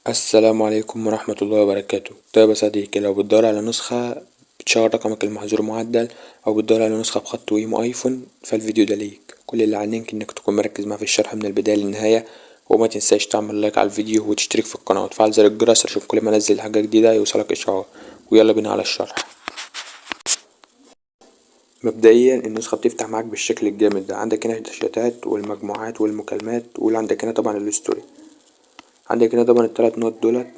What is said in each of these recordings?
السلام عليكم ورحمة الله وبركاته. طيب يا صديقي، لو بتدور على نسخة بتشغل رقمك المحظور معدل أو بتدور على نسخة بخط ويمو ايفون فالفيديو ده ليك. كل اللي عليك انك تكون مركز معايا في الشرح من البداية للنهاية، وما تنساش تعمل لايك على الفيديو وتشترك في القناة وتفعل زر الجرس عشان كل ما انزل حاجة جديدة يوصلك اشعار. ويلا بينا على الشرح. مبدئيا النسخة بتفتح معاك بالشكل الجامد ده. عندك هنا الشتات والمجموعات والمكالمات، وعندك هنا طبعا الستوري. عندك هنا طبعا التلات نقط دولت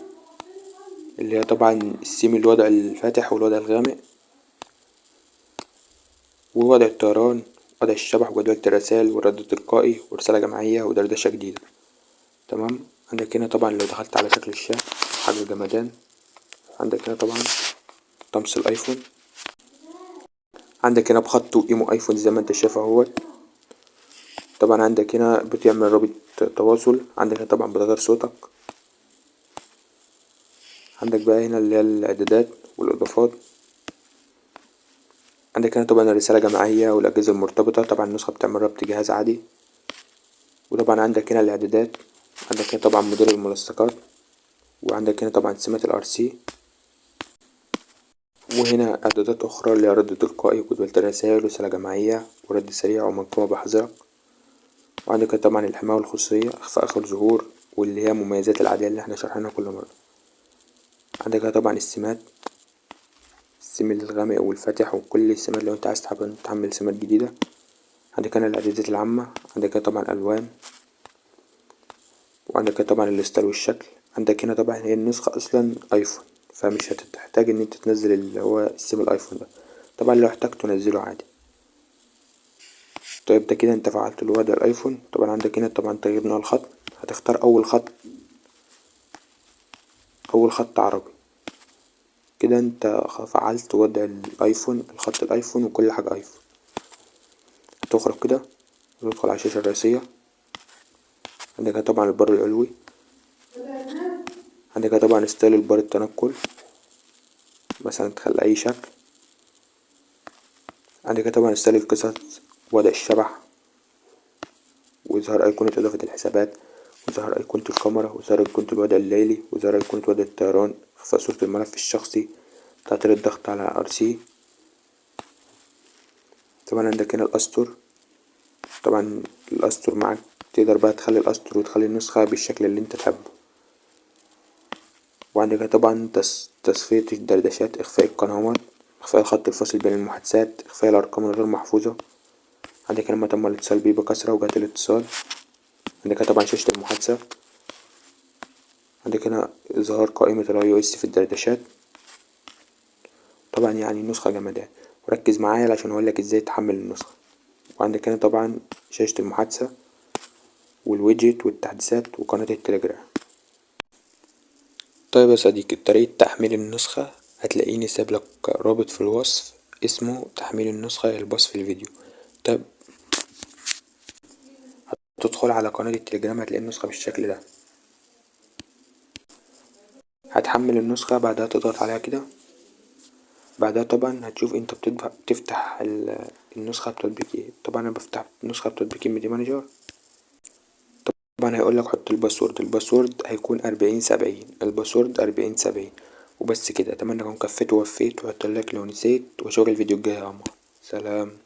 اللي هي طبعا السيم الوضع الفاتح والوضع الغامق، ووضع الطيران، وضع الشبح، وجدولة الرسائل والرد التلقائي ورسالة جماعية ودردشة جديدة. تمام. عندك هنا طبعا لو دخلت على شكل الشاة حاجة جمدان. عندك هنا طبعا طمس الايفون. عندك هنا بخط وايمو ايفون زي ما انت شايف اهوت. طبعا عندك هنا بتعمل رابط تواصل. عندك هنا طبعا بتغير صوتك. عندك بقى هنا اللي هي الاعدادات والاضافات. عندك هنا طبعا الرسالة جماعية والأجهزة المرتبطة. طبعا النسخة بتعمل ربط جهاز عادي. وطبعا عندك هنا الإعدادات. عندك هنا طبعا مدير الملصقات. وعندك هنا طبعا سمات الRC. وهنا إعدادات أخرى اللي هي رد تلقائي وجدولة الرسائل ورسالة جماعية ورد سريع ومنقومة بحذرك. وعندك هنا طبعا الحماية والخصوصية، إخفاء آخر ظهور، واللي هي المميزات العادية اللي احنا شرحناها كل مرة. عندك هنا طبعا السمات، السم الغامق والفاتح وكل السمات لو انت عايز تحمل سمات جديدة. عندك هنا الإعدادات العامة. عندك هنا طبعا الألوان. وعندك هنا طبعا الستايل والشكل. عندك هنا طبعا هي النسخة أصلا ايفون، فمش هتحتاج ان انت تنزل اللي هو السيم الايفون ده. طبعا لو احتاج تنزله عادي. طيب ده كده انت فعلت الوضع الايفون. طبعا عندك هنا طبعا تغيير نوع الخط. هتختار اول خط، اول خط عربي. كده انت فعلت وضع الايفون، الخط الايفون وكل حاجة ايفون. هتخرج كده وتدخل على الشاشة الرئيسية. عندك هنا طبعا البر العلوي. عندك هنا طبعا ستايل البر التنقل، مثلا تخلي اي شكل. عندك هنا طبعا ستايل القصص، وضع الشبح، وإظهار أيقونة إضافة الحسابات، وإظهار أيقونة الكاميرا، وإظهار أيقونة الوضع الليلي، وإظهار أيقونة وضع الطيران، إخفاء صورة الملف الشخصي، تعطيل الضغط على RC. طبعا عندك هنا الأسطر. طبعا الأسطر معاك تقدر بقى تخلي الأسطر وتخلي النسخة بالشكل اللي انت تحبه. وعندك هنا طبعا تصفية الدردشات، إخفاء القنوات، إخفاء الخط الفاصل بين المحادثات، إخفاء الأرقام الغير محفوظة. عندك هنا ما تم الاتصال بيه بكثرة وجهات الاتصال. عندك هنا طبعا شاشة المحادثة. عندك هنا إظهار قائمة iOS في الدردشات. طبعا يعني نسخة جمدان، وركز معايا عشان اقولك ازاي تحمل النسخة. وعندك هنا طبعا شاشة المحادثة والويدجت والتحديثات وقناة التليجرام. طيب يا صديقي، طريقة تحميل النسخة هتلاقيني سايبلك رابط في الوصف اسمه تحميل النسخة الباص في الفيديو. طيب هتدخل على قناة التليجرام هتلاقي النسخة بالشكل ده. هتحمل النسخة، بعدها تضغط عليها كده. بعدها طبعا هتشوف انت بتفتح النسخة بتطبيق ايه. طبعا انا بفتح نسخة بتطبيق ميديا مانجر. طبعا هيقولك حط الباسورد. الباسورد هيكون 4070. الباسورد 4070 وبس كده. اتمنى اكون كفيت ووفيت، وهتقولك لو نسيت، واشوفك الفيديو الجاي يا عمر. سلام.